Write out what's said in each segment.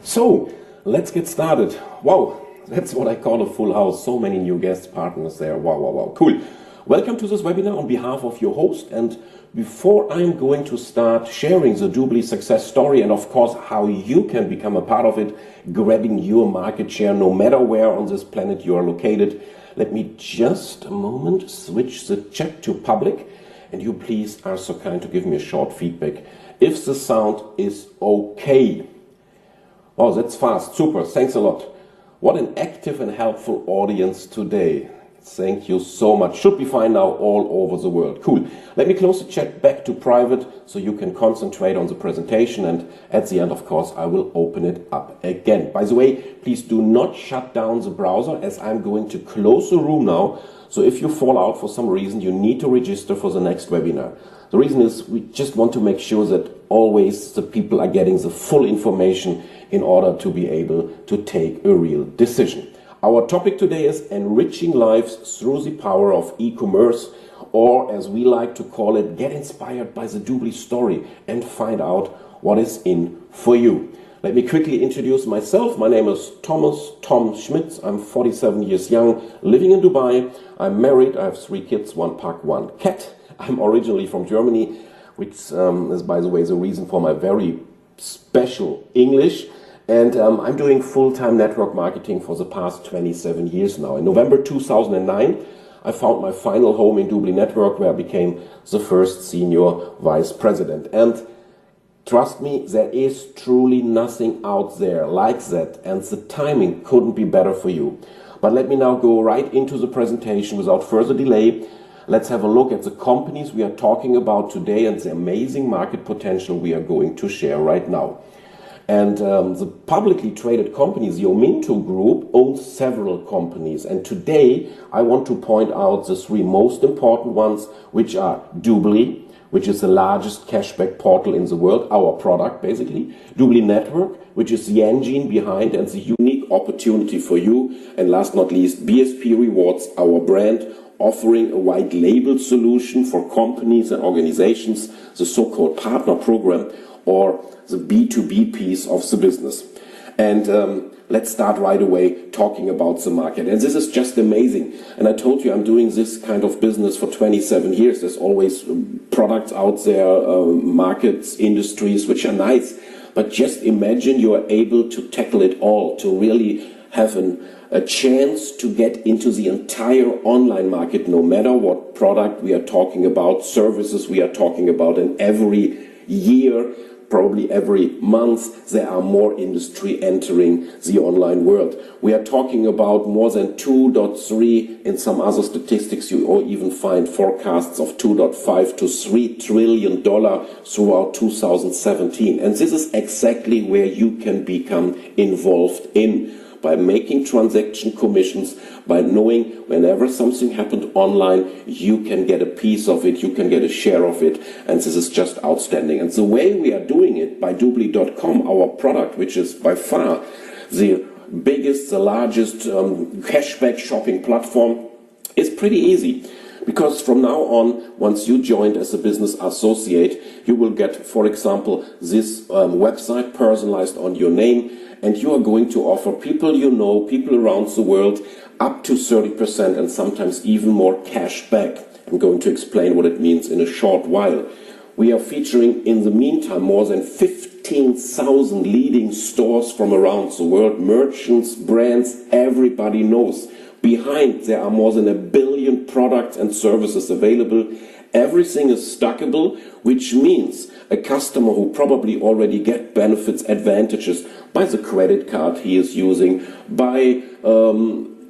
So, let's get started. Wow, that's what I call a full house. So many new guest partners there. Wow, wow, wow. Cool. Welcome to this webinar on behalf of your host. And before I'm going to start sharing the DUBLI success story and of course how you can become a part of it, grabbing your market share no matter where on this planet you are located, let me just a moment switch the chat to public. And you please are so kind to give me a short feedback if the sound is okay. Oh, that's fast. Super. Thanks a lot. What an active and helpful audience today. Thank you so much. Should be fine now all over the world. Cool. Let me close the chat back to private so you can concentrate on the presentation, and at the end, of course, I will open it up again. By the way, please do not shut down the browser as I'm going to close the room now. So if you fall out for some reason, you need to register for the next webinar. The reason is we just want to make sure that always the people are getting the full information in order to be able to take a real decision. Our topic today is enriching lives through the power of e-commerce, or as we like to call it, get inspired by the DUBLI story and find out what is in for you. Let me quickly introduce myself. My name is Tom Schmitz. I'm 47 years young, living in Dubai. I'm married. I have 3 kids, 1 pug, 1 cat. I'm originally from Germany, which is, by the way, the reason for my very special English. And I'm doing full-time network marketing for the past 27 years now. In November 2009, I found my final home in DUBLI Network, where I became the first senior vice president. And trust me, there is truly nothing out there like that, and the timing couldn't be better for you. But let me now go right into the presentation without further delay. Let's have a look at the companies we are talking about today and the amazing market potential we are going to share right now. And the publicly traded companies, the Ominto Group, owns several companies. And today I want to point out the 3 most important ones, which are DUBLI, which is the largest cashback portal in the world, our product basically. DUBLI Network, which is the engine behind and the unique opportunity for you. And last not least, BSP Rewards, our brand, offering a white label solution for companies and organizations, the so-called partner program, or the B2B piece of the business. And let's start right away talking about the market. And this is just amazing. And I told you I'm doing this kind of business for 27 years. There's always products out there, markets, industries, which are nice. But just imagine you are able to tackle it all, to really have a chance to get into the entire online market, no matter what product we are talking about, services we are talking about, and every year, probably every month, there are more industry entering the online world. We are talking about more than 2.3, in some other statistics you even find forecasts of 2.5 to $3 trillion throughout 2017. And this is exactly where you can become involved in, by making transaction commissions, by knowing whenever something happened online, you can get a piece of it, you can get a share of it, and this is just outstanding. And the way we are doing it by DUBLI.com, our product, which is by far the biggest, the largest cashback shopping platform, is pretty easy. Because from now on, once you joined as a business associate, you will get, for example, this website personalized on your name, and you are going to offer people you know, people around the world, up to 30% and sometimes even more cash back. I'm going to explain what it means in a short while. We are featuring, in the meantime, more than 15,000 leading stores from around the world, merchants, brands, everybody knows. Behind, there are more than 1 billion products and services available. Everything is stackable, which means a customer who probably already get benefits, advantages by the credit card he is using, by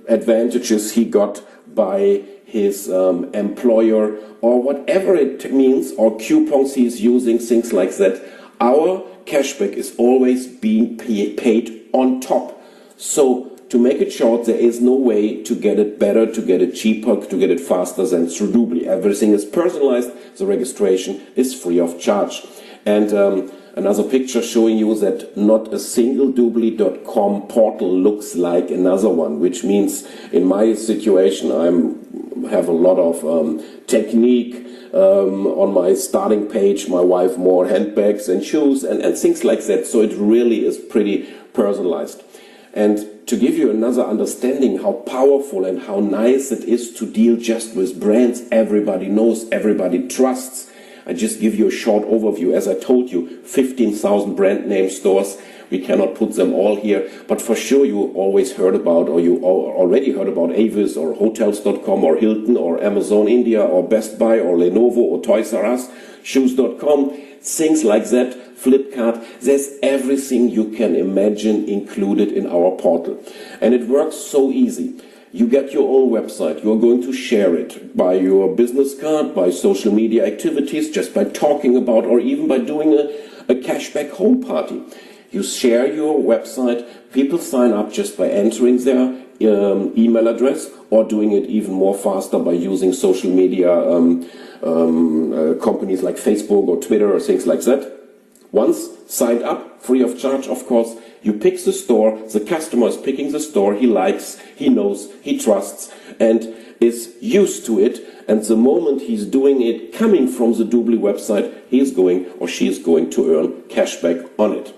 advantages he got by his employer, or whatever it means, or coupons he is using, things like that. Our cashback is always being paid on top. So, to make it short, there is no way to get it better, to get it cheaper, to get it faster than through DUBLI. Everything is personalized, the registration is free of charge. And another picture showing you that not a single DUBLI.com portal looks like another one, which means in my situation, I'm have a lot of technique on my starting page. My wife more handbags and shoes and things like that. So it really is pretty personalized. And to give you another understanding how powerful and how nice it is to deal just with brands everybody knows, everybody trusts, I just give you a short overview. As I told you, 15,000 brand name stores. We cannot put them all here, but for sure you always heard about, or you already heard about Avis or Hotels.com or Hilton or Amazon India or Best Buy or Lenovo or Toys R Us, Shoes.com, things like that, Flipkart. There's everything you can imagine included in our portal. And it works so easy. You get your own website. You're going to share it by your business card, by social media activities, just by talking about, or even by doing a cashback home party. You share your website, people sign up just by entering their email address, or doing it even more faster by using social media companies like Facebook or Twitter or things like that. Once signed up, free of charge, of course, you pick the store, the customer is picking the store he likes, he knows, he trusts, and is used to it. And the moment he's doing it coming from the Doubli website, he is going or she is going to earn cashback on it.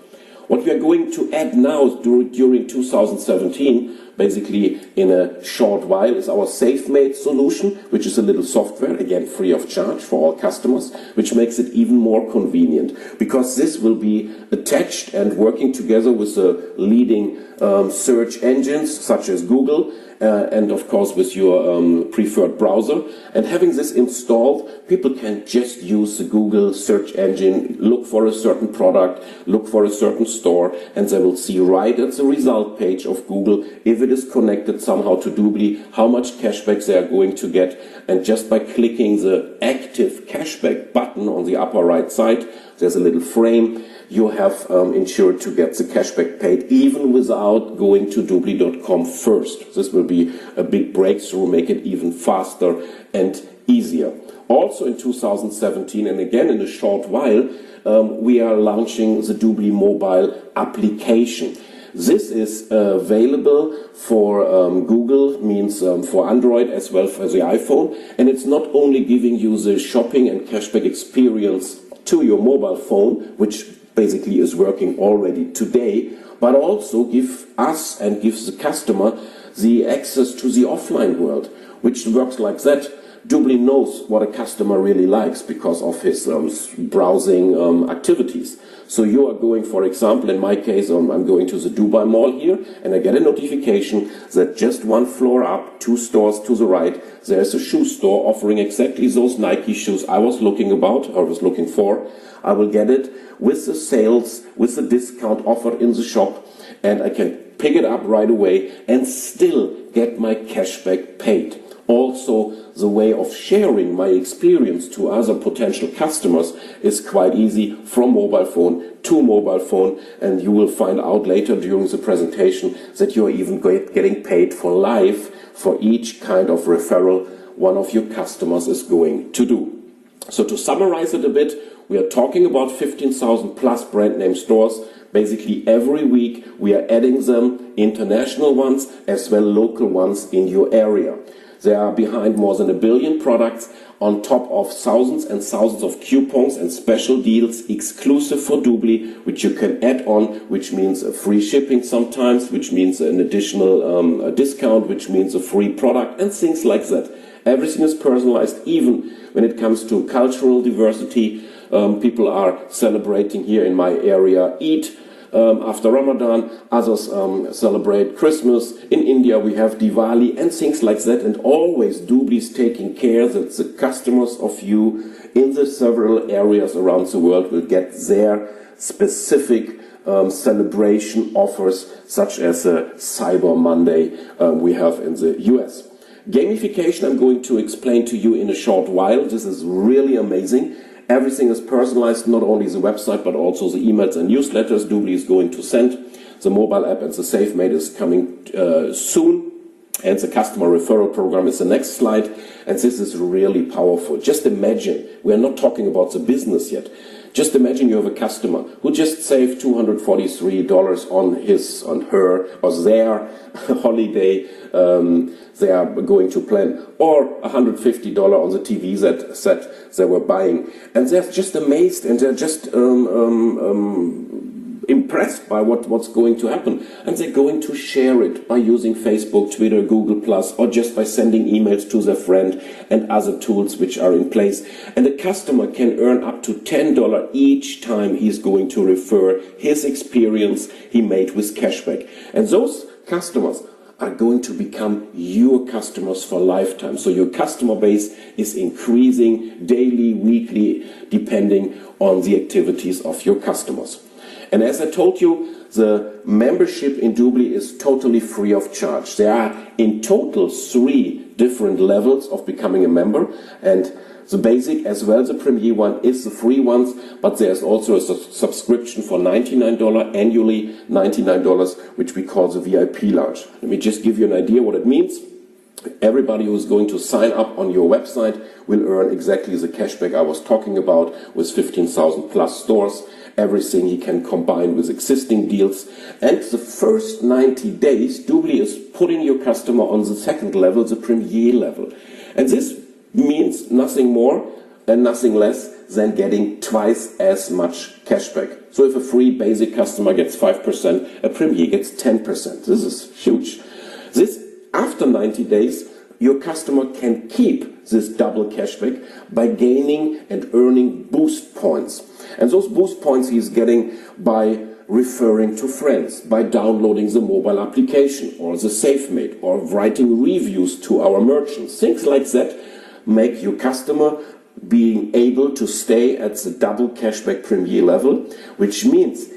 What we are going to add now during 2017, basically in a short while, is our SafeMate solution, which is a little software, again free of charge for all customers, which makes it even more convenient, because this will be attached and working together with the leading search engines such as Google, and of course with your preferred browser. And having this installed, people can just use the Google search engine, look for a certain product, look for a certain store, and they will see right at the result page of Google, if it is connected somehow to Doubli, how much cashback they are going to get. And just by clicking the active cashback button on the upper right side, there's a little frame, you have ensured to get the cashback paid even without going to Doubli.com first. This will be a big breakthrough, make it even faster and easier. Also in 2017, and again in a short while, we are launching the Doubli mobile application. This is available for Google, means for Android as well as the iPhone, and it's not only giving you the shopping and cashback experience to your mobile phone, which basically is working already today, but also give us and gives the customer the access to the offline world, which works like that. Doubli knows what a customer really likes because of his browsing activities. So you are going, for example, in my case, I'm going to the Dubai Mall here, and I get a notification that just one floor up, 2 stores to the right, there's a shoe store offering exactly those Nike shoes I was looking for. I will get it with the sales, with the discount offered in the shop, and I can pick it up right away and still get my cashback paid. Also, the way of sharing my experience to other potential customers is quite easy, from mobile phone to mobile phone, and you will find out later during the presentation that you are even getting paid for life for each kind of referral one of your customers is going to do. So to summarize it a bit, we are talking about 15,000 plus brand name stores. Basically every week we are adding them, international ones as well local ones in your area. They are behind more than 1 billion products, on top of thousands and thousands of coupons and special deals exclusive for Doubli, which you can add on, which means free shipping sometimes, which means an additional discount, which means a free product and things like that. Everything is personalized, even when it comes to cultural diversity. People are celebrating here in my area Eid after Ramadan, others celebrate Christmas. In India we have Diwali and things like that, and always Doubli is taking care that the customers of you in the several areas around the world will get their specific celebration offers, such as a Cyber Monday we have in the US. Gamification I'm going to explain to you in a short while. This is really amazing. Everything is personalized, not only the website, but also the emails and newsletters Doubli is going to send. The mobile app and the SafeMate is coming soon. And the customer referral program is the next slide. And this is really powerful. Just imagine, we are not talking about the business yet. Just imagine you have a customer who just saved $243 on her or their holiday they are going to plan, or $150 on the TV set they were buying, and they're just amazed and they're just impressed by what's going to happen, and they're going to share it by using Facebook, Twitter, Google+, or just by sending emails to their friend and other tools which are in place. And the customer can earn up to $10 each time he's going to refer his experience he made with cashback. And those customers are going to become your customers for lifetime. So your customer base is increasing daily, weekly, depending on the activities of your customers. And as I told you, the membership in Doubli is totally free of charge. There are in total 3 different levels of becoming a member, and the basic as well as the premier one is the free ones, but there's also a subscription for $99 annually, $99, which we call the VIP Lounge. Let me just give you an idea what it means. Everybody who is going to sign up on your website will earn exactly the cashback I was talking about, with 15,000 plus stores, everything he can combine with existing deals. And the first 90 days, Doubli is putting your customer on the second level, the premier level. And this means nothing more and nothing less than getting twice as much cashback. So if a free basic customer gets 5%, a premier gets 10%. This is huge. This, after 90 days, your customer can keep this double cashback by gaining and earning boost points. And those boost points he's getting by referring to friends, by downloading the mobile application or the SafeMate, or writing reviews to our merchants. Things like that make your customer being able to stay at the double cashback premier level, which means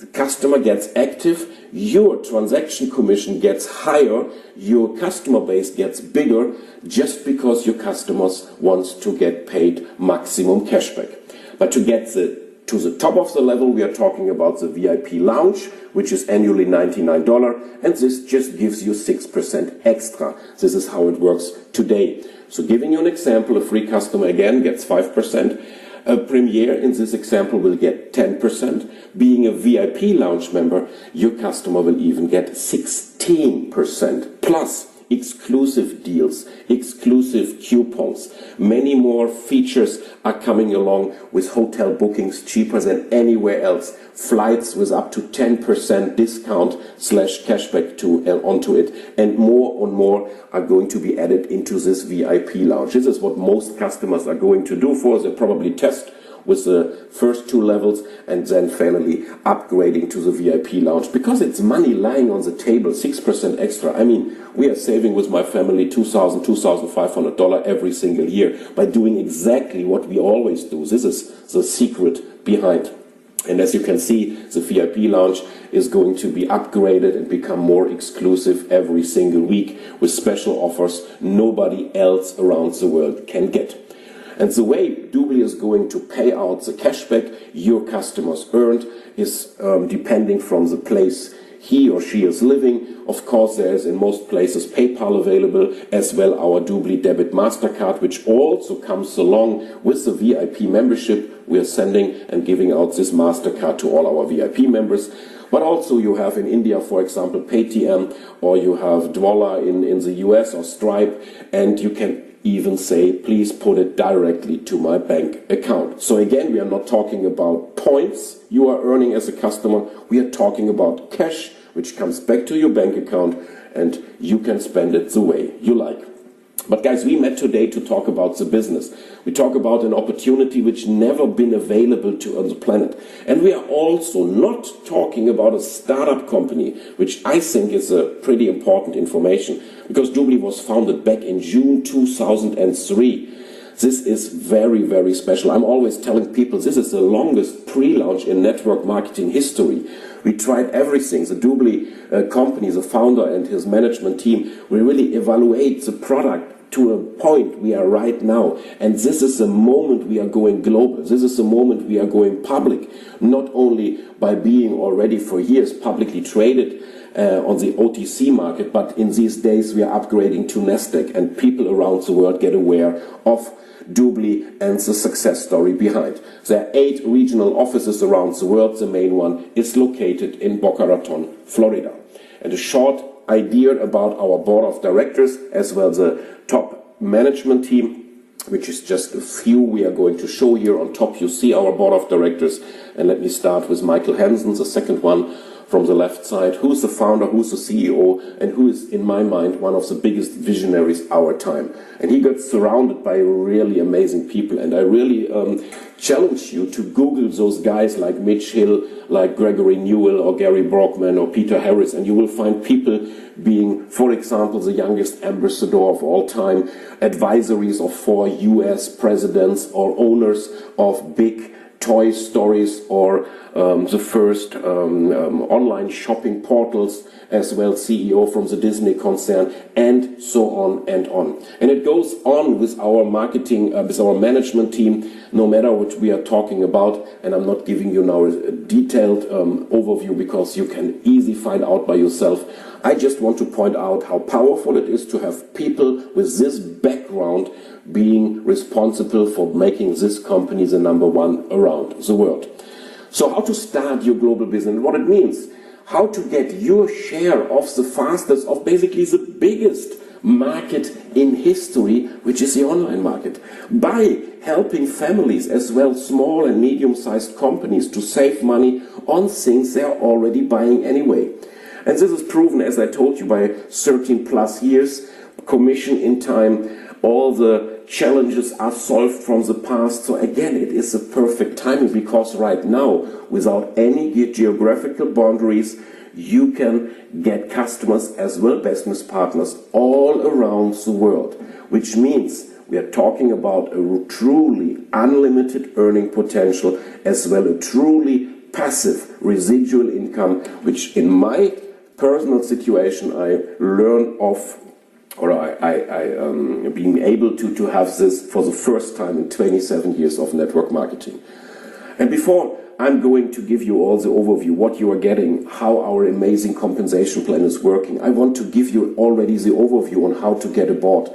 the customer gets active, your transaction commission gets higher, your customer base gets bigger, just because your customers want to get paid maximum cashback. But to get to the top of the level, we are talking about the VIP Lounge, which is annually $99, and this just gives you 6% extra. This is how it works today. So giving you an example, a free customer again gets 5%. A premier in this example will get 10%. Being a VIP Lounge member, your customer will even get 16%. Plus exclusive deals, exclusive coupons. Many more features are coming along, with hotel bookings cheaper than anywhere else. Flights with up to 10% discount / cashback onto it. And more are going to be added into this VIP Lounge. This is what most customers are going to do for us. They'll probably test with the first 2 levels and then finally upgrading to the VIP Lounge, because it's money lying on the table, 6% extra. I mean, we are saving with my family $2,000, $2,500 every single year by doing exactly what we always do. This is the secret behind. And as you can see, the VIP Lounge is going to be upgraded and become more exclusive every single week with special offers nobody else around the world can get. And the way Doubli is going to pay out the cashback your customers earned is depending from the place he or she is living. Of course, there is in most places PayPal available, as well our Doubli Debit MasterCard, which also comes along with the VIP membership. We are sending and giving out this MasterCard to all our VIP members. But also you have in India, for example, Paytm, or you have Dwolla in the US, or Stripe, and you can even say, please put it directly to my bank account. So again, we are not talking about points you are earning as a customer. We are talking about cash, which comes back to your bank account, and you can spend it the way you like. But guys, we met today to talk about the business. We talk about an opportunity which never been available on the planet. And we are also not talking about a startup company, which I think is a pretty important information, because Doubli was founded back in June 2003. This is very, very special. I'm always telling people this is the longest pre-launch in network marketing history. We tried everything. The Doubli company, the founder and his management team, we really evaluate the product to a point we are right now. And this is the moment we are going global. This is the moment we are going public, not only by being already for years publicly traded on the OTC market, but in these days we are upgrading to Nasdaq, and people around the world get aware of Doubli and the success story behind. There are 8 regional offices around the world. The main one is located in Boca Raton, Florida. And a short idea about our board of directors, as well as the top management team, which is just a few we are going to show here. On top you see our board of directors, and let me start with Michael Hansen, the second one from the left side, who's the founder, who's the CEO, and who is, in my mind, one of the biggest visionaries our time. And he got surrounded by really amazing people, and I really challenge you to Google those guys like Mitch Hill, like Gregory Newell, or Gary Brockman, or Peter Harris, and you will find people being, for example, the youngest ambassador of all time, advisories of 4 US presidents, or owners of big Toy Stories, or the first online shopping portals, as well CEO from the Disney concern, and so on and on. And it goes on with our marketing, with our management team, no matter what we are talking about. And I'm not giving you now a detailed overview, because you can easily find out by yourself. I just want to point out how powerful it is to have people with this background being responsible for making this company the #1 around the world. So how to start your global business, and what it means, how to get your share of the fastest, of basically the biggest market in history, which is the online market, by helping families, as well small and medium-sized companies, to save money on things they are already buying anyway. And this is proven, as I told you, by 13 plus years, commission in time, all the challenges are solved from the past. So again, it is a perfect timing, because right now, without any geographical boundaries, you can get customers as well business partners all around the world, which means we are talking about a truly unlimited earning potential, as well as a truly passive residual income, which in my personal situation I learned of, or I being able to have this for the first time in 27 years of network marketing. And before I'm going to give you all the overview, what you are getting, how our amazing compensation plan is working, I want to give you already the overview on how to get aboard.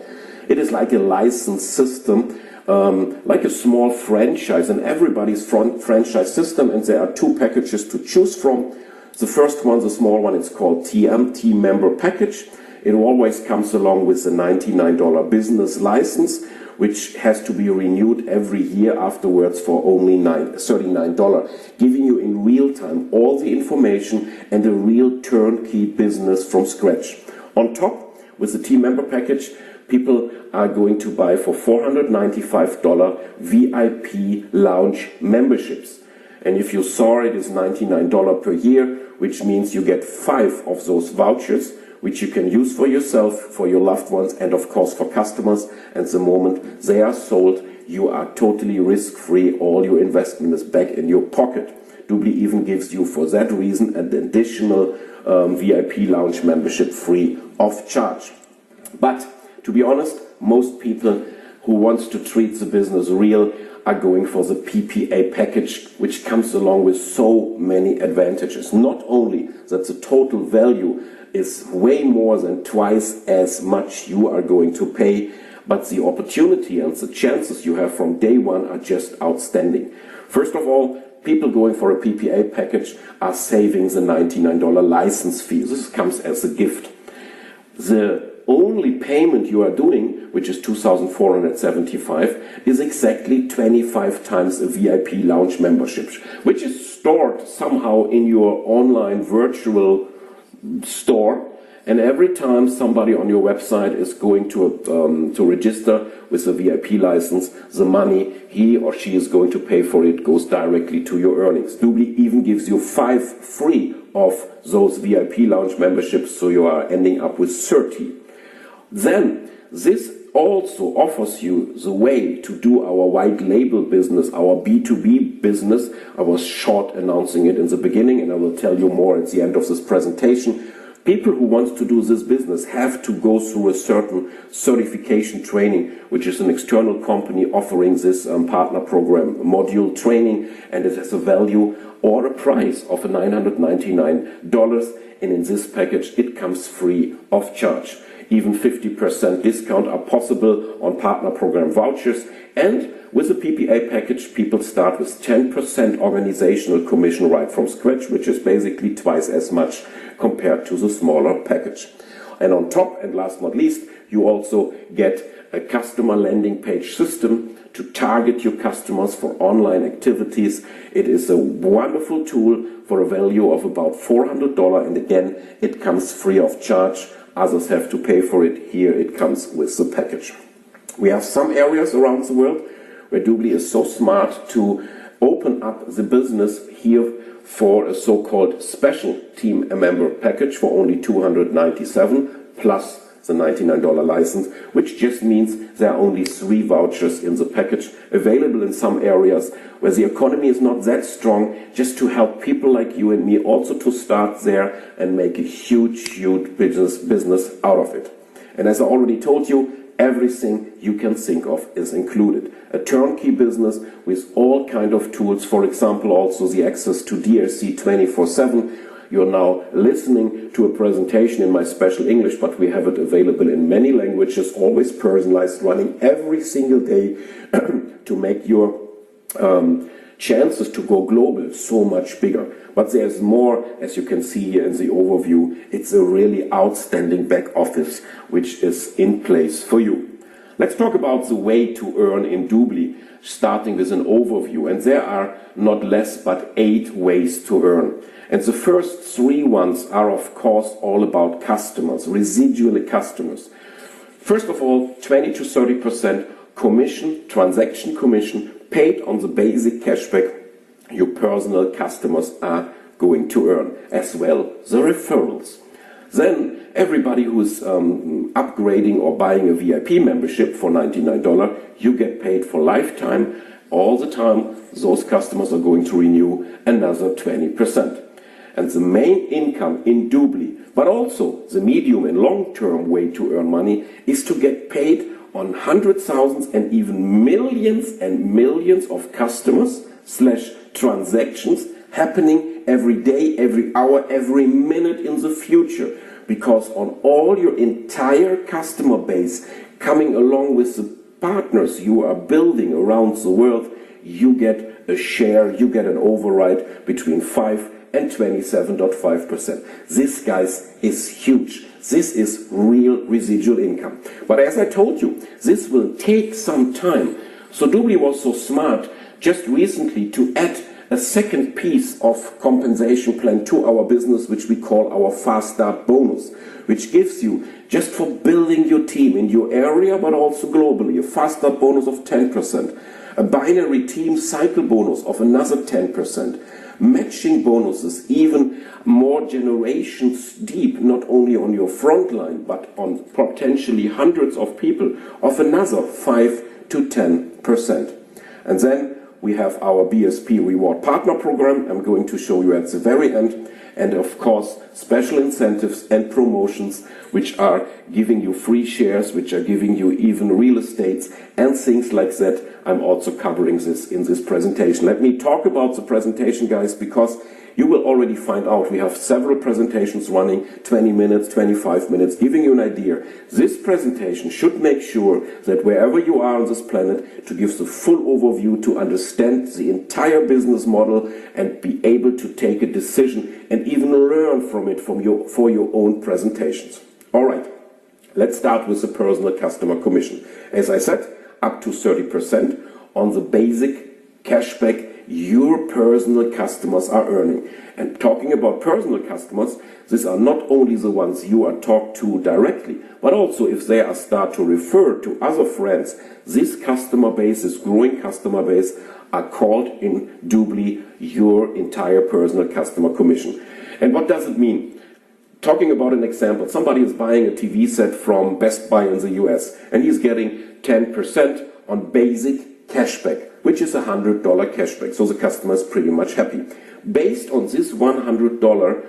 It is like a license system, like a small franchise, and everybody's franchise system, and there are 2 packages to choose from. The first one, the small one, it's called TM, Team Member Package. It always comes along with the $99 business license, which has to be renewed every year afterwards for only $39, giving you in real time all the information and a real turnkey business from scratch. On top, with the team member package, people are going to buy for $495 VIP lounge memberships. And if you saw it, is $99 per year, which means you get 5 of those vouchers, which you can use for yourself, for your loved ones, and of course for customers. And the moment they are sold, you are totally risk-free. All your investment is back in your pocket. Doubli even gives you, for that reason, an additional VIP lounge membership free of charge. But to be honest, most people who want to treat the business real are going for the PPA package, which comes along with so many advantages. Not only that the total value is way more than twice as much you are going to pay, but the opportunity and the chances you have from day one are just outstanding. First of all, people going for a PPA package are saving the $99 license fee. This comes as a gift. The only payment you are doing, which is $2,475, is exactly 25 times a VIP lounge membership, which is stored somehow in your online virtual store. And every time somebody on your website is going to register with a VIP license, the money he or she is going to pay for it goes directly to your earnings. Doubli even gives you 5 free of those VIP lounge memberships, so you are ending up with 30. Then this also offers you the way to do our white label business, our B2B business. I was short announcing it in the beginning, and I will tell you more at the end of this presentation. People who want to do this business have to go through a certain certification training, which is an external company offering this partner program module training, and it has a value or a price of $999, and in this package it comes free of charge. even 50% discount are possible on partner program vouchers. And with the PPA package, people start with 10% organizational commission right from scratch, which is basically twice as much compared to the smaller package. And on top, and last not least, you also get a customer landing page system to target your customers for online activities. It is a wonderful tool for a value of about $400, and again, it comes free of charge. Others have to pay for it. Here it comes with the package. We have some areas around the world where Doobly is so smart to open up the business here for a so-called special team member package for only $297 plus the $99 license, which just means there are only 3 vouchers in the package available in some areas where the economy is not that strong, just to help people like you and me also to start there and make a huge business out of it. And as I already told you, everything you can think of is included. A turnkey business with all kind of tools, for example, also the access to DRC 24/7. You're now listening to a presentation in my special English, but we have it available in many languages, always personalized, running every single day to make your chances to go global so much bigger. But there's more, as you can see here in the overview. It's a really outstanding back office which is in place for you. Let's talk about the way to earn in Doobly, starting with an overview. And there are not less but 8 ways to earn. And the first 3 ones are, of course, all about customers, residual customers. First of all, 20 to 30% commission, transaction commission, paid on the basic cashback your personal customers are going to earn, as well the referrals. Then everybody who's upgrading or buying a VIP membership for $99, you get paid for lifetime. All the time, those customers are going to renew another 20%. And the main income in Doobly, but also the medium and long-term way to earn money, is to get paid on hundreds, thousands, and even millions of customers / transactions happening every day, every hour, every minute in the future. Because on all your entire customer base coming along with the partners you are building around the world, you get a share, you get an override between 5 and 27.5%. This, guys, is huge. This is real residual income. But as I told you, this will take some time. So Doobly was so smart just recently to add a second piece of compensation plan to our business, which we call our Fast Start bonus, which gives you, just for building your team in your area, but also globally, a Fast Start bonus of 10%, a binary team cycle bonus of another 10%, matching bonuses, even more generations deep, not only on your front line, but on potentially hundreds of people, of another 5 to 10%. And then we have our BSP Reward Partner Program. I'm going to show you at the very end. And of course, special incentives and promotions, which are giving you free shares, which are giving you even real estates and things like that. I'm also covering this in this presentation. Let me talk about the presentation, guys, because you will already find out we have several presentations running, 20 minutes, 25 minutes, giving you an idea. This presentation should make sure that wherever you are on this planet, to give the full overview, to understand the entire business model and be able to take a decision and even learn from it for your own presentations. All right, let's start with the personal customer commission. As I said, up to 30% on the basic cashback your personal customers are earning. And talking about personal customers, these are not only the ones you are talked to directly, but also if they are start to refer to other friends, this customer base, this growing customer base, are called in Doobly your entire personal customer commission. And what does it mean? Talking about an example, somebody is buying a TV set from Best Buy in the US, and he's getting 10% on basic cashback, which is $100 cashback. So the customer is pretty much happy. Based on this $100,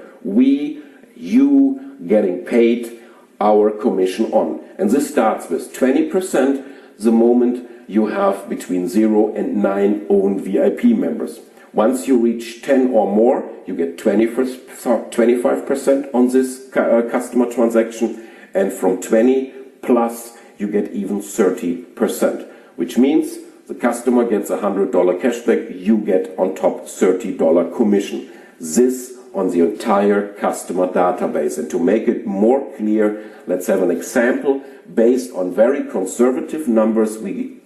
you getting paid our commission on. And this starts with 20% the moment you have between 0 and 9 own VIP members. Once you reach 10 or more, you get 25% on this customer transaction. and from 20 plus you get even 30%, which means the customer gets $100 cashback, you get on top $30 commission. This on the entire customer database. And to make it more clear, let's have an example based on very conservative numbers we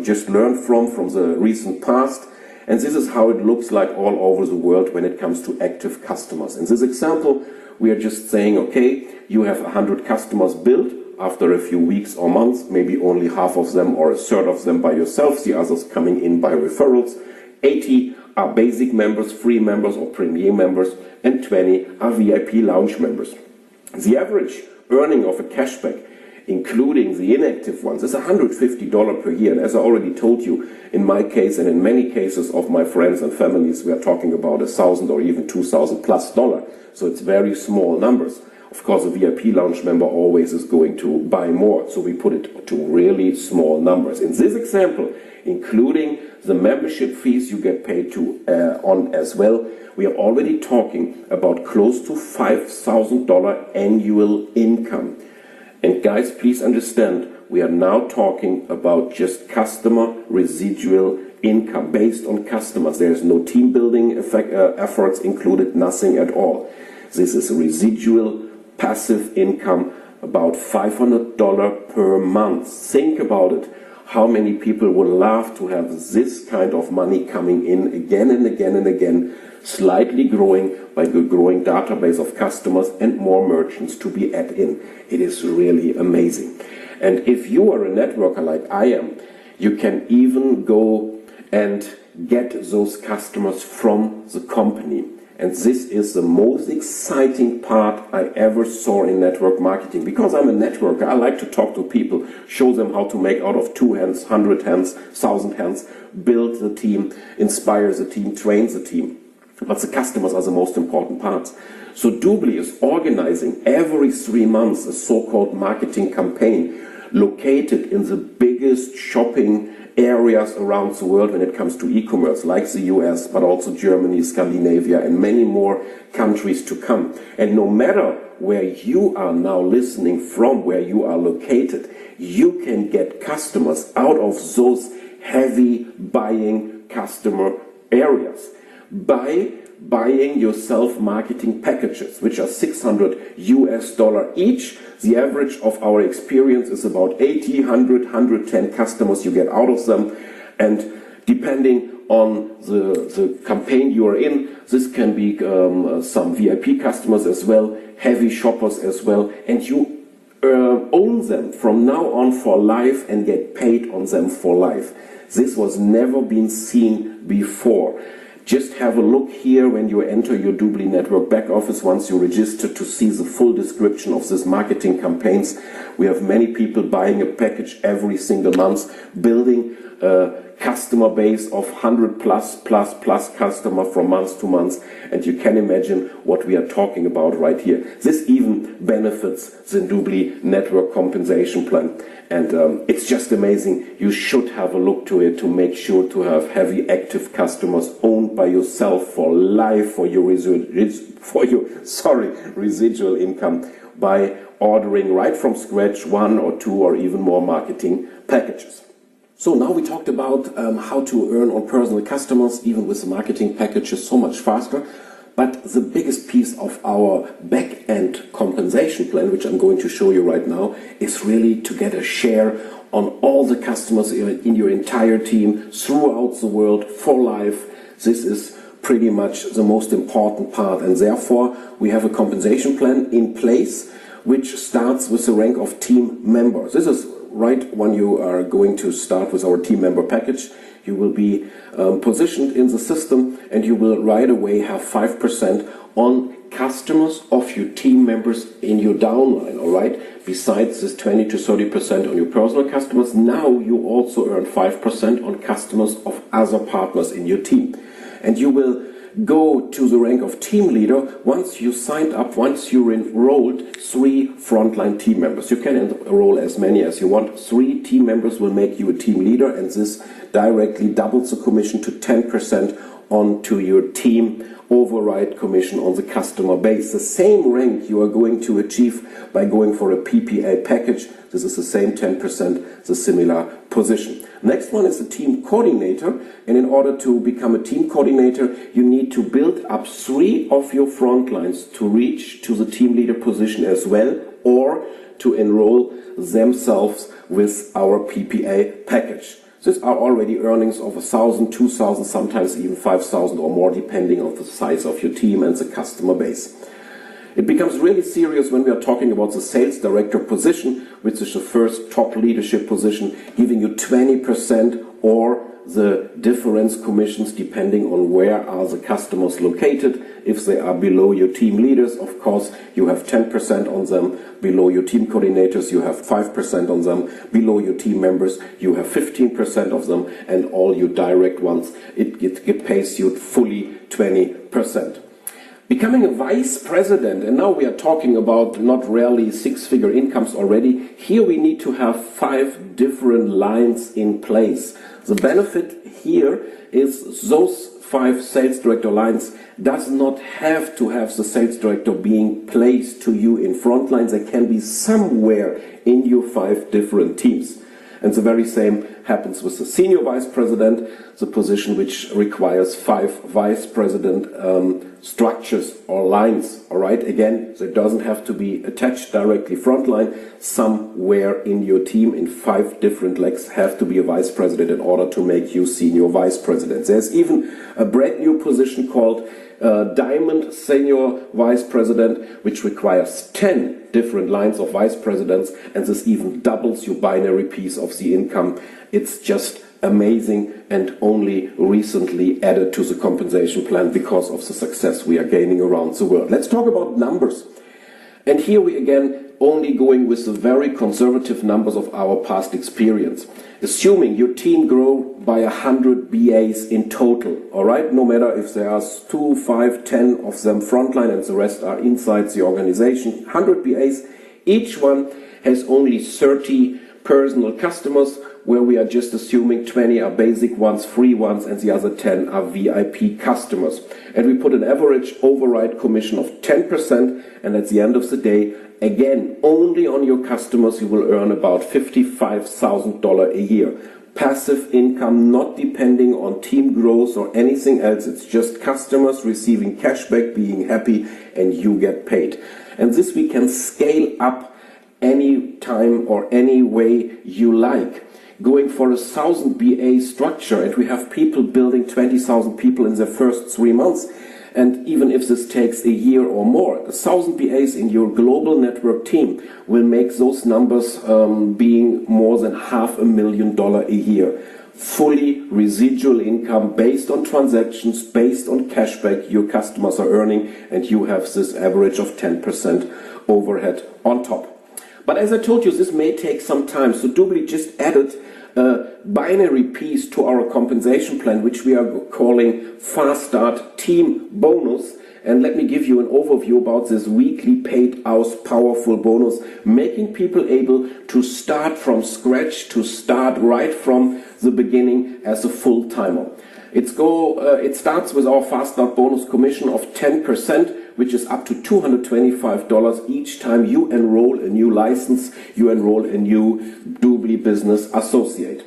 just learned from the recent past. And this is how it looks like all over the world when it comes to active customers. In this example, we are just saying, okay, you have 100 customers built. After a few weeks or months, maybe only half of them or a third of them by yourself, the others coming in by referrals. 80 are basic members, free members or premier members, and 20 are VIP lounge members. The average earning of a cashback, including the inactive ones, is $150 per year. And as I already told you, in my case and in many cases of my friends and families, we are talking about $1,000 or even $2,000 plus dollar. So it's very small numbers. Of course, a VIP lounge member always is going to buy more, so we put it to really small numbers. In this example, including the membership fees you get paid on as well, we are already talking about close to $5,000 annual income. And guys, please understand, we are now talking about just customer residual income based on customers. There is no team building efforts included, nothing at all. This is a residual passive income, about $500 per month. Think about it. How many people would love to have this kind of money coming in again and again and again, slightly growing by a growing database of customers and more merchants to be added in. It is really amazing. And if you are a networker like I am, you can even go and get those customers from the company. And this is the most exciting part I ever saw in network marketing. Because I'm a networker, I like to talk to people, show them how to make out of 2 hands, 100 hands, 1,000 hands, build the team, inspire the team, train the team. But the customers are the most important parts. So Doubli is organizing every 3 months a so-called marketing campaign located in the biggest shopping areas around the world when it comes to e-commerce, like the US, but also Germany, Scandinavia, and many more countries to come. And no matter where you are now listening from, where you are located, you can get customers out of those heavy buying customer areas by buying your self-marketing packages, which are $600 each. The average of our experience is about 80, 100, 110 customers you get out of them. And depending on the campaign you are in, this can be some VIP customers as well, heavy shoppers as well. And you own them from now on for life and get paid on them for life. This was never been seen before. Just have a look here when you enter your Doubli Network back office once you register to see the full description of these marketing campaigns. We have many people buying a package every single month, building a customer base of 100 plus customer from month to month, and you can imagine what we are talking about right here. This even benefits the Doubli Network compensation plan. And it's just amazing. You should have a look to it to make sure to have heavy active customers owned by yourself for life, for your residual income by ordering right from scratch 1 or 2 or even more marketing packages. So now we talked about how to earn on personal customers, even with the marketing packages, so much faster. But the biggest piece of our back-end compensation plan, which I'm going to show you right now, is really to get a share on all the customers in your entire team throughout the world for life. This is pretty much the most important part, and therefore we have a compensation plan in place which starts with the rank of team members. This is right when you are going to start with our team member package. You will be positioned in the system and you will right away have 5% on customers of your team members in your downline, all right? Besides this 20 to 30% on your personal customers, now you also earn 5% on customers of other partners in your team. And you will go to the rank of team leader once you signed up, once you enrolled 3 frontline team members. You can enroll as many as you want. 3 team members will make you a team leader, and this directly doubles the commission to 10% onto your team override commission on the customer base. The same rank you are going to achieve by going for a PPA package. This is the same 10%, the similar position. Next one is the team coordinator, and in order to become a team coordinator, you need to build up 3 of your front lines to reach to the team leader position as well, or to enroll themselves with our PPA package. These are already earnings of 1,000, 2,000, sometimes even 5,000 or more, depending on the size of your team and the customer base. It becomes really serious when we are talking about the sales director position, which is the first top leadership position, giving you 20% or the difference commissions depending on where are the customers located. If they are below your team leaders, of course, you have 10% on them. Below your team coordinators, you have 5% on them. Below your team members, you have 15% of them. And all your direct ones, it pays you fully 20%. Becoming a vice president, and now we are talking about not rarely 6-figure incomes already. Here we need to have 5 different lines in place. The benefit here is those 5 sales director lines does not have to have the sales director being placed to you in front lines. They can be somewhere in your 5 different teams. And the very same happens with the senior vice president, the position which requires 5 vice president structures or lines. All right, again, so it doesn't have to be attached directly frontline. Somewhere in your team, in 5 different legs, have to be a vice president in order to make you senior vice president. There's even a brand new position called Diamond Senior Vice President, which requires 10 different lines of vice presidents, and this even doubles your binary piece of the income. It's just amazing and only recently added to the compensation plan because of the success we are gaining around the world. Let's talk about numbers. And here we again only going with the very conservative numbers of our past experience. Assuming your team grow by 100 BAs in total, all right? No matter if there are 2, 5, 10 of them frontline and the rest are inside the organization. 100 BAs, each one has only 30 personal customers, where we are just assuming 20 are basic ones, free ones, and the other 10 are VIP customers. And we put an average override commission of 10%, and at the end of the day, again, only on your customers you will earn about $55,000 a year. Passive income, not depending on team growth or anything else. It's just customers receiving cashback, being happy, and you get paid. And this we can scale up any time or any way you like. Going for 1,000 BA structure, and we have people building 20,000 people in their first 3 months. And even if this takes a year or more, 1,000 BAs in your global network team will make those numbers being more than $500,000 a year. Fully residual income based on transactions, based on cashback your customers are earning, and you have this average of 10% overhead on top. But as I told you, this may take some time. So Doubly just added a binary piece to our compensation plan, which we are calling Fast Start Team Bonus. And let me give you an overview about this weekly paid out powerful bonus, making people able to start from scratch, to start right from the beginning as a full-timer. It starts with our Fast Start bonus commission of 10%, which is up to $225 each time you enroll a new license, you enroll a new Doubly business associate.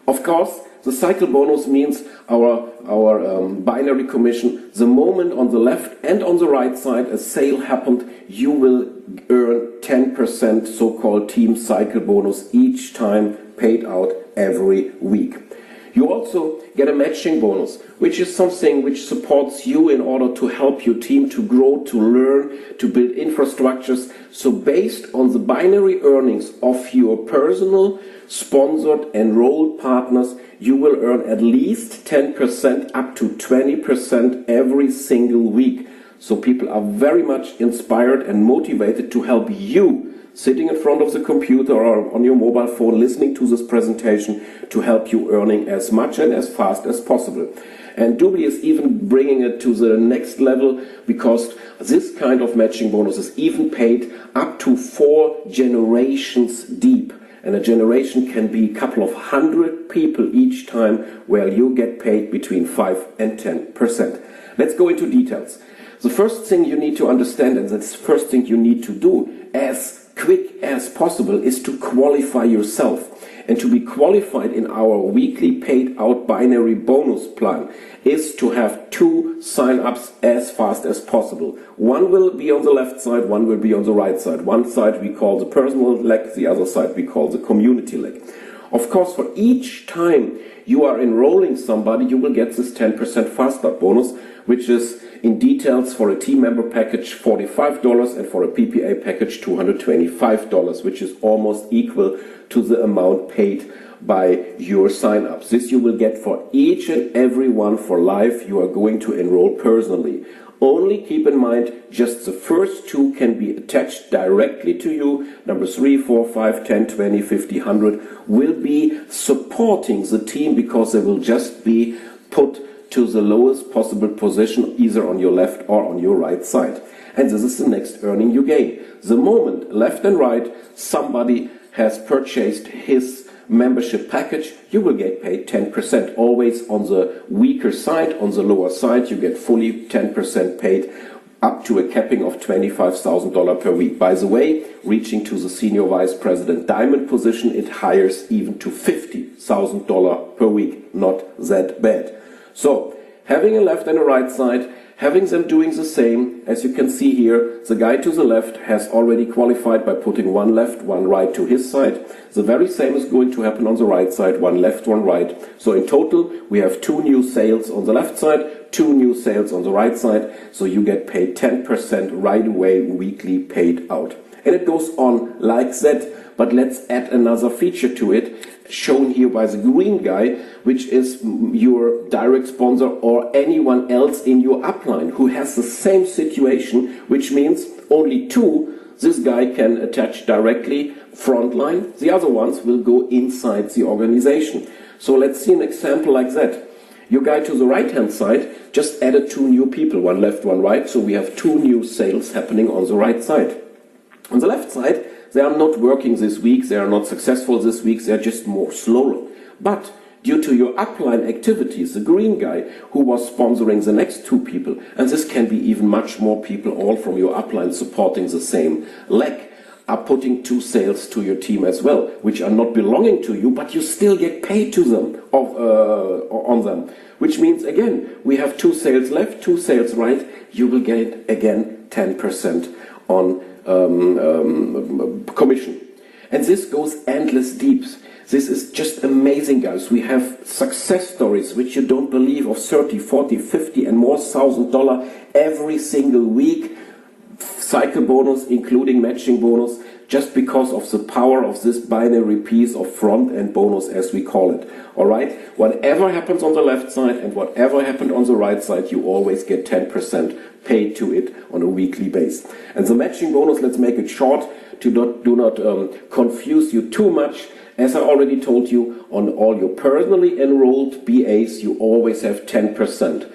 Of course, the cycle bonus means our binary commission. The moment on the left and on the right side a sale happened, you will earn 10% so-called team cycle bonus each time, paid out every week. You also get a matching bonus, which is something which supports you in order to help your team to grow, to learn, to build infrastructures. So based on the binary earnings of your personal, sponsored, enrolled partners, you will earn at least 10% up to 20% every single week. So people are very much inspired and motivated to help you, sitting in front of the computer or on your mobile phone listening to this presentation, to help you earning as much and as fast as possible. And Doubly is even bringing it to the next level, because this kind of matching bonus is even paid up to 4 generations deep. and a generation can be a couple of hundred people each time, where you get paid between 5 and 10%. Let's go into details. The first thing you need to understand, and that's the first thing you need to do as quick as possible, is to qualify yourself. And to be qualified in our weekly paid out binary bonus plan is to have 2 sign-ups as fast as possible. One will be on the left side, one will be on the right side. One side we call the personal leg, the other side we call the community leg. Of course, for each time you are enrolling somebody, you will get this 10% fast start bonus, which is in details for a team member package $45 and for a PPA package $225, which is almost equal to the amount paid by your sign-ups. This you will get for each and every one for life you are going to enroll personally. Only keep in mind, just the first 2 can be attached directly to you. Number 3, 4, 5, 10, 20, 50, 100 will be supporting the team, because they will just be put to the lowest possible position, either on your left or on your right side. And this is the next earning you gain. The moment, left and right, somebody has purchased his membership package, you will get paid 10%. Always on the weaker side, on the lower side, you get fully 10% paid, up to a capping of $25,000 per week. By the way, reaching to the senior vice president diamond position, it hires even to $50,000 per week. Not that bad. So, having a left and a right side, having them doing the same, as you can see here, the guy to the left has already qualified by putting 1 left, 1 right to his side. The very same is going to happen on the right side, 1 left, 1 right. So in total, we have 2 new sales on the left side, 2 new sales on the right side, so you get paid 10% right away, weekly paid out. And it goes on like that, but let's add another feature to it, shown here by the green guy, which is your direct sponsor or anyone else in your upline who has the same situation, which means only 2 this guy can attach directly frontline. The other ones will go inside the organization. So let's see an example like that. Your guy to the right hand side just added 2 new people, 1 left, 1 right, so we have 2 new sales happening on the right side. On the left side, they are not working this week, they are not successful this week, they are just more slower. But due to your upline activities, the green guy who was sponsoring the next 2 people, and this can be even much more people, all from your upline supporting the same leg, are putting 2 sales to your team as well, which are not belonging to you, but you still get paid to them on them. Which means, again, we have 2 sales left, 2 sales right, you will get, again, 10% on commission. And this goes endless deep. This is just amazing, guys. We have success stories which you don't believe, of 30, 40, 50 and more $1,000 every single week. Cycle bonus, including matching bonus, just because of the power of this binary piece of front-end bonus, as we call it. All right? Whatever happens on the left side and whatever happened on the right side, you always get 10% paid to it on a weekly basis. And the matching bonus, let's make it short to do not confuse you too much. As I already told you, on all your personally enrolled BAs, you always have 10%.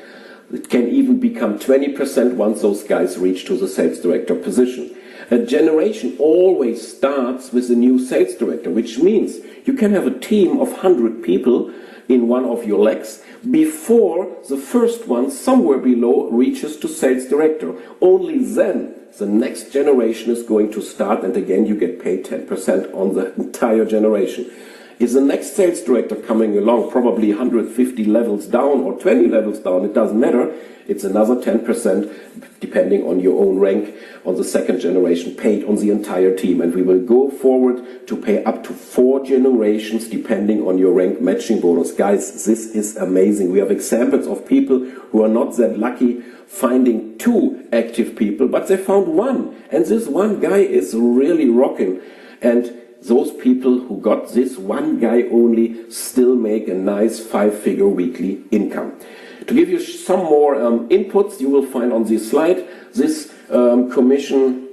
It can even become 20% once those guys reach to the sales director position. A generation always starts with a new sales director, which means you can have a team of 100 people in one of your legs before the first one, somewhere below, reaches to sales director. Only then the next generation is going to start, and again you get paid 10% on the entire generation. Is the next sales director coming along, probably 150 levels down or 20 levels down, it doesn't matter, it's another 10% depending on your own rank on the second generation, paid on the entire team. And we will go forward to pay up to 4 generations depending on your rank matching bonus. Guys, this is amazing. We have examples of people who are not that lucky finding 2 active people, but they found 1, and this one guy is really rocking. And those people who got this one guy only still make a nice 5-figure weekly income. To give you some more inputs, you will find on this slide, this commission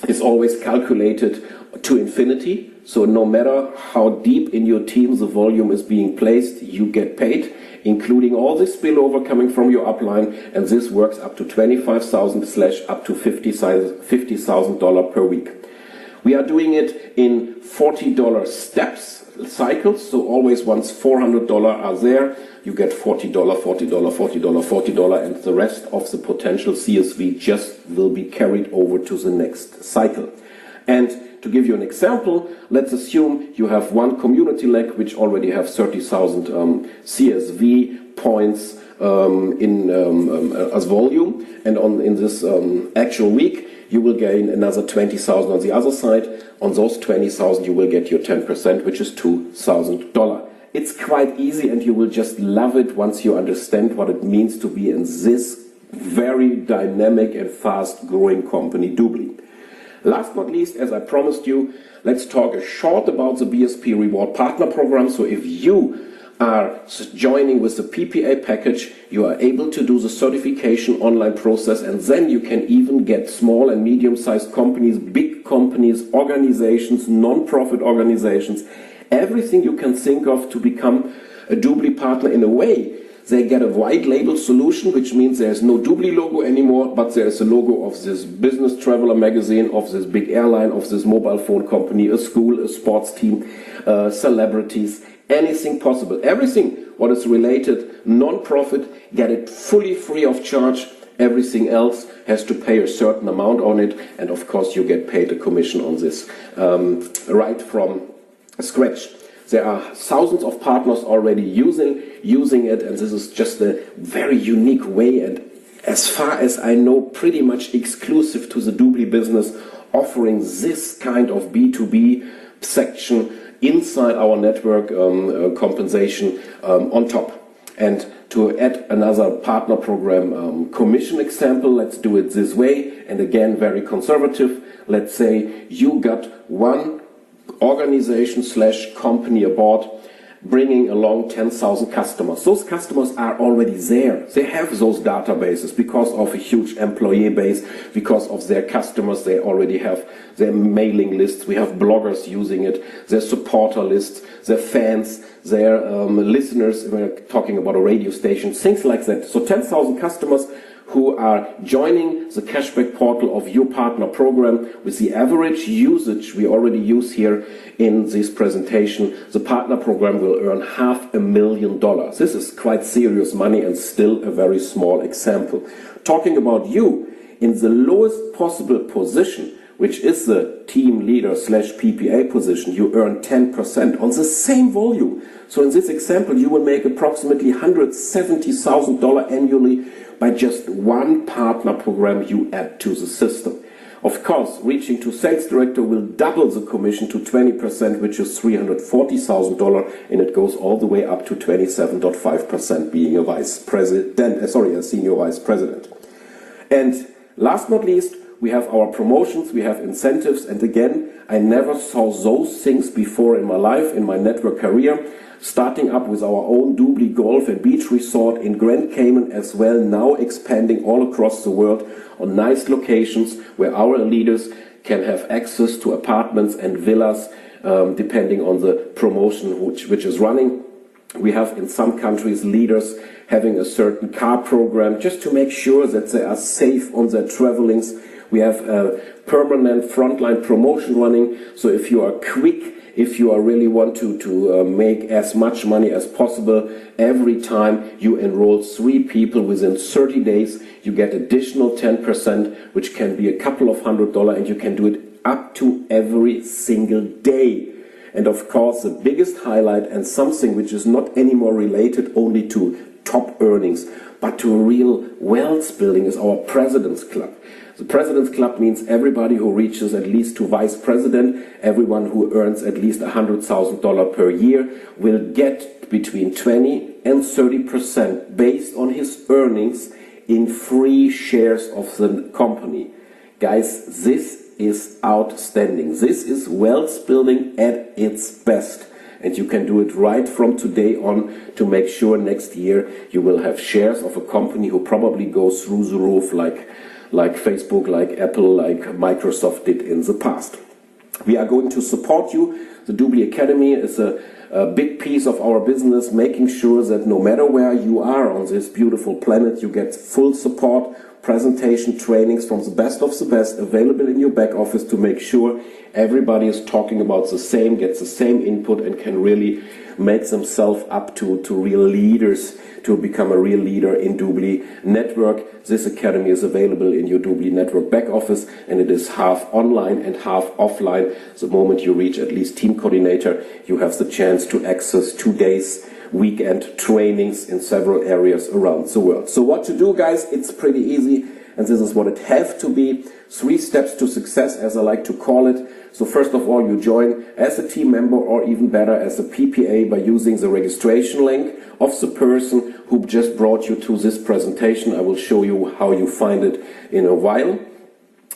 is always calculated to infinity. So no matter how deep in your team the volume is being placed, you get paid, including all the spillover coming from your upline, and this works up to $25,000 / up to $50,000 per week. We are doing it in $40 steps, cycles, so always once $400 are there, you get $40, $40, $40, $40, and the rest of the potential CSV just will be carried over to the next cycle. And to give you an example, let's assume you have one community leg which already have 30,000 CSV points as volume, and in this actual week you will gain another 20,000 on the other side. On those 20,000 you will get your 10%, which is $2,000. It's quite easy, and you will just love it once you understand what it means to be in this very dynamic and fast growing company, Doobly. Last but not least, as I promised you, let's talk short about the BSP Reward Partner Program. So if you are joining with the PPA package, you are able to do the certification online process, and then you can even get small and medium-sized companies, big companies, organizations, non-profit organizations, everything you can think of to become a Doobly partner. In a way, they get a white label solution, which means there's no Doobly logo anymore, but there's a logo of this business traveler magazine, of this big airline, of this mobile phone company, a school, a sports team, celebrities, anything possible. Everything what is related, non-profit, get it fully free of charge. Everything else has to pay a certain amount on it, and of course you get paid a commission on this right from scratch. There are thousands of partners already using it, and this is just a very unique way, and as far as I know, pretty much exclusive to the Doobly business, offering this kind of B2B section inside our network compensation on top. And to add another partner program commission example, let's do it this way, and again very conservative. Let's say you got one organization / company aboard, bringing along 10,000 customers. Those customers are already there. They have those databases because of a huge employee base, because of their customers. They already have their mailing lists. We have bloggers using it, their supporter lists, their fans, their listeners. We're talking about a radio station, things like that. So 10,000 customers who are joining the cashback portal of your partner program. With the average usage we already use here in this presentation, the partner program will earn $500,000. This is quite serious money, and still a very small example. Talking about you in the lowest possible position, which is the team leader / PPA position, you earn 10% on the same volume. So in this example, you will make approximately $170,000 annually by just one partner program you add to the system. Of course, reaching to sales director will double the commission to 20%, which is $340,000, and it goes all the way up to 27.5% being a senior vice president. And last but not least, we have our promotions, we have incentives, and again, I never saw those things before in my life, in my network career. Starting up with our own Doobly Golf and Beach Resort in Grand Cayman as well, now expanding all across the world on nice locations where our leaders can have access to apartments and villas, depending on the promotion which is running. We have in some countries leaders having a certain car program just to make sure that they are safe on their travelings. We have a permanent frontline promotion running, so if you are quick, if you really want to make as much money as possible, every time you enroll 3 people within 30 days, you get additional 10%, which can be a couple of $100, and you can do it up to every single day. And of course, the biggest highlight, and something which is not anymore related only to top earnings, but to real wealth building, is our President's Club. The President's Club means everybody who reaches at least to vice president, everyone who earns at least $100,000 per year, will get between 20 and 30% based on his earnings in free shares of the company. Guys, this is outstanding. This is wealth building at its best. And you can do it right from today on to make sure next year you will have shares of a company who probably goes through the roof like Facebook, like Apple, like Microsoft did in the past. We are going to support you. The Doobly Academy is a big piece of our business, making sure that no matter where you are on this beautiful planet, you get full support, presentation trainings from the best of the best available in your back office to make sure everybody is talking about the same, gets the same input, and can really make themselves up to real leaders, to become a real leader in DUBLI Network. This academy is available in your DUBLI Network back office, and it is half online and half offline. The moment you reach at least team coordinator, you have the chance to access 2 days weekend trainings in several areas around the world. So what to do, guys? It's pretty easy, and this is what it have to be. 3 steps to success, as I like to call it. So first of all, you join as a team member, or even better as a PPA, by using the registration link of the person who just brought you to this presentation. I will show you how you find it in a while.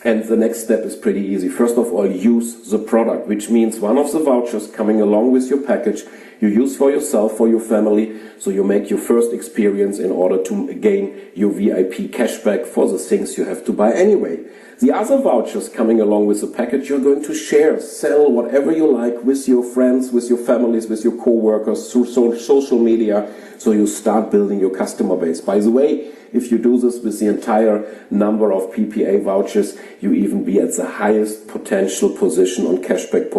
And the next step is pretty easy. First of all, use the product, which means one of the vouchers coming along with your package you use for yourself, for your family, so you make your first experience in order to gain your VIP cashback for the things you have to buy anyway. The other vouchers coming along with the package, you're going to share, sell whatever you like with your friends, with your families, with your co-workers through social media, so you start building your customer base. By the way, if you do this with the entire number of PPA vouchers, you even be at the highest potential position on cashback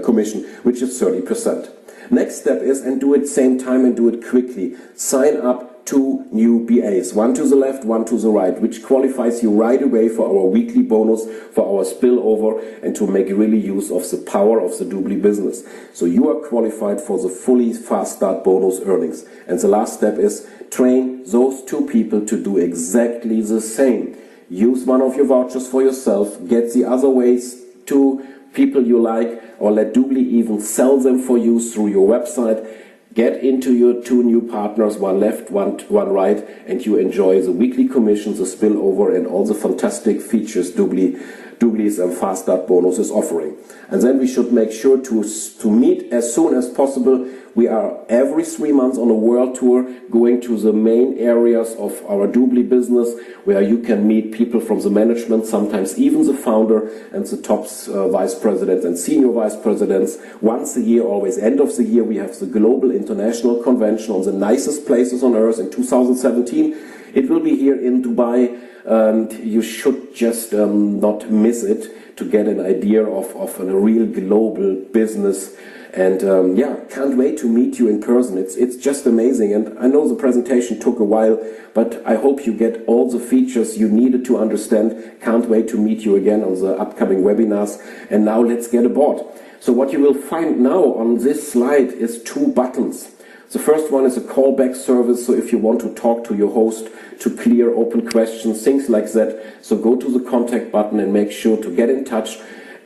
commission, which is 30%. Next step is, and do it same time and do it quickly, sign up 2 new BAs, one to the left, one to the right, which qualifies you right away for our weekly bonus, for our spillover, and to make really use of the power of the DUBLI business. So you are qualified for the fully fast start bonus earnings. And the last step is, train those 2 people to do exactly the same. Use one of your vouchers for yourself, get the other ways to people you like, or let DUBLI even sell them for you through your website. Get into your 2 new partners, one left, one right, and you enjoy the weekly commissions, the spillover, and all the fantastic features DUBLI's Fast Start bonus is offering. And then we should make sure to meet as soon as possible. We are every 3 months on a world tour, going to the main areas of our DUBLI business, where you can meet people from the management, sometimes even the founder and the top vice presidents and senior vice presidents. Once a year, always end of the year, we have the Global International Convention on the nicest places on earth in 2017. It will be here in Dubai, and you should just not miss it to get an idea of a real global business. And yeah, can't wait to meet you in person. It's just amazing. And I know the presentation took a while, but I hope you get all the features you needed to understand. Can't wait to meet you again on the upcoming webinars. And now let's get aboard. So what you will find now on this slide is 2 buttons. The first one is a callback service, so if you want to talk to your host to clear open questions, things like that, so go to the contact button and make sure to get in touch.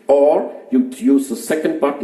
Or you use the second button